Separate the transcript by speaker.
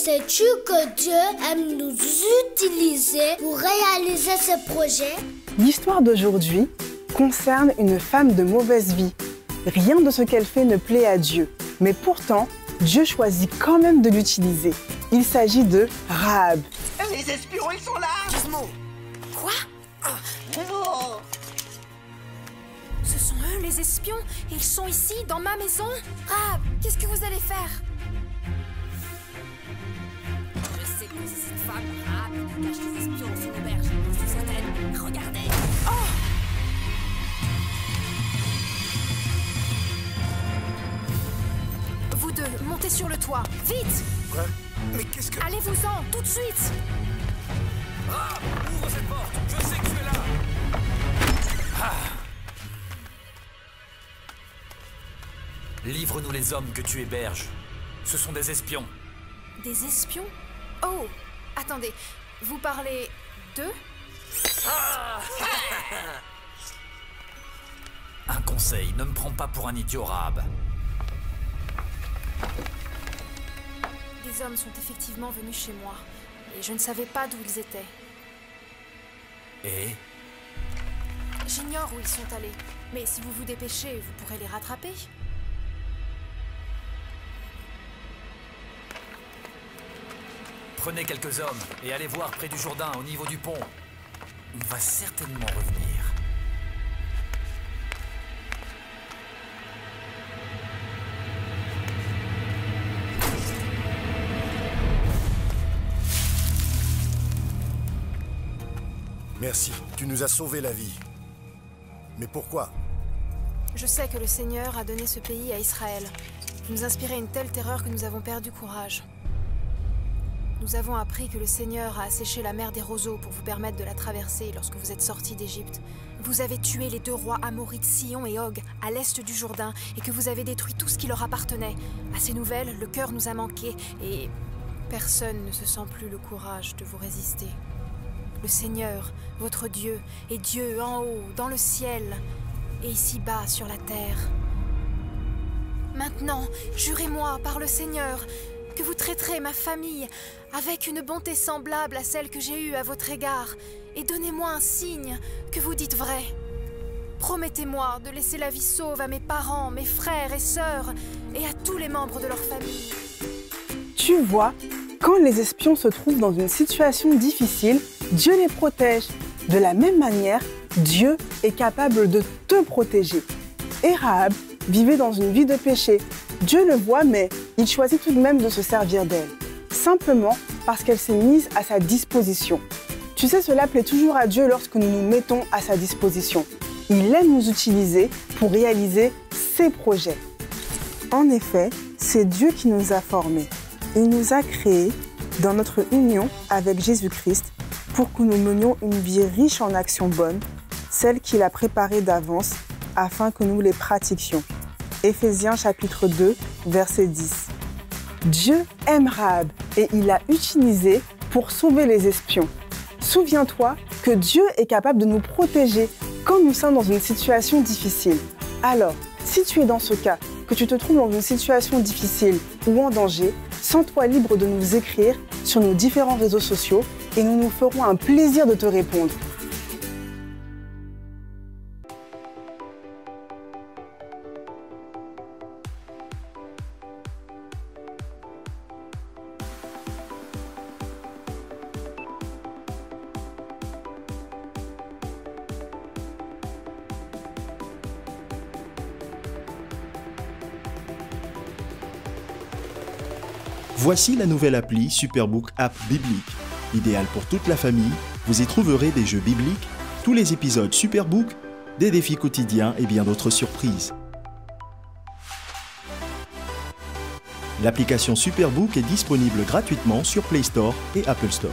Speaker 1: Sais-tu que Dieu aime nous utiliser pour réaliser ses projets?
Speaker 2: L'histoire d'aujourd'hui concerne une femme de mauvaise vie. Rien de ce qu'elle fait ne plaît à Dieu. Mais pourtant, Dieu choisit quand même de l'utiliser. Il s'agit de Rahab.
Speaker 3: Les espions, ils sont là!
Speaker 4: Gizmo. Quoi?
Speaker 3: Oh.
Speaker 4: Ce sont eux, les espions? Ils sont ici, dans ma maison? Rahab, qu'est-ce que vous allez faire? Je sais que c'est cette femme, Rahab, qui cache les espions dans son auberge. Je suis certaine. Regardez! Oh! Vous deux, montez sur le toit. Vite!
Speaker 5: Quoi? Mais qu'est-ce que...
Speaker 4: Allez-vous-en, tout de suite!
Speaker 5: Ah! Ouvre cette porte! Je sais que tu es là! Ah! Livre-nous les hommes que tu héberges. Ce sont des espions.
Speaker 4: Des espions? Oh! Attendez, vous parlez d'eux?
Speaker 5: Ah! Un conseil, ne me prends pas pour un idiot, Rahab.
Speaker 4: Des hommes sont effectivement venus chez moi, et je ne savais pas d'où ils étaient.
Speaker 5: Et?
Speaker 4: J'ignore où ils sont allés, mais si vous vous dépêchez, vous pourrez les rattraper.
Speaker 5: Prenez quelques hommes et allez voir près du Jourdain, au niveau du pont. Il va certainement revenir.
Speaker 6: Merci, tu nous as sauvé la vie. Mais pourquoi?
Speaker 4: Je sais que le Seigneur a donné ce pays à Israël. Vous nous inspirez une telle terreur que nous avons perdu courage. Nous avons appris que le Seigneur a asséché la mer des roseaux pour vous permettre de la traverser lorsque vous êtes sortis d'Égypte. Vous avez tué les deux rois amorites Sihon et Og à l'est du Jourdain et que vous avez détruit tout ce qui leur appartenait. À ces nouvelles, le cœur nous a manqué et personne ne se sent plus le courage de vous résister. Le Seigneur, votre Dieu, est Dieu en haut, dans le ciel, et ici-bas sur la terre. Maintenant, jurez-moi par le Seigneur que vous traiterez ma famille avec une bonté semblable à celle que j'ai eue à votre égard, et donnez-moi un signe que vous dites vrai. Promettez-moi de laisser la vie sauve à mes parents, mes frères et sœurs, et à tous les membres de leur famille.
Speaker 2: Tu vois, quand les espions se trouvent dans une situation difficile, Dieu les protège. De la même manière, Dieu est capable de te protéger. Et Rahab vivait dans une vie de péché. Dieu le voit, mais il choisit tout de même de se servir d'elle. Simplement parce qu'elle s'est mise à sa disposition. Tu sais, cela plaît toujours à Dieu lorsque nous nous mettons à sa disposition. Il aime nous utiliser pour réaliser ses projets. En effet, c'est Dieu qui nous a formés. Il nous a créés dans notre union avec Jésus-Christ pour que nous menions une vie riche en actions bonnes, celles qu'il a préparées d'avance afin que nous les pratiquions. Éphésiens chapitre 2, verset 10. Dieu aime Rahab et il l'a utilisée pour sauver les espions. Souviens-toi que Dieu est capable de nous protéger quand nous sommes dans une situation difficile. Alors, si tu es dans ce cas, que tu te trouves dans une situation difficile ou en danger, sens-toi libre de nous écrire sur nos différents réseaux sociaux et nous nous ferons un plaisir de te répondre.
Speaker 7: Voici la nouvelle appli Superbook App Biblique. Idéale pour toute la famille, vous y trouverez des jeux bibliques, tous les épisodes Superbook, des défis quotidiens et bien d'autres surprises. L'application Superbook est disponible gratuitement sur Play Store et Apple Store.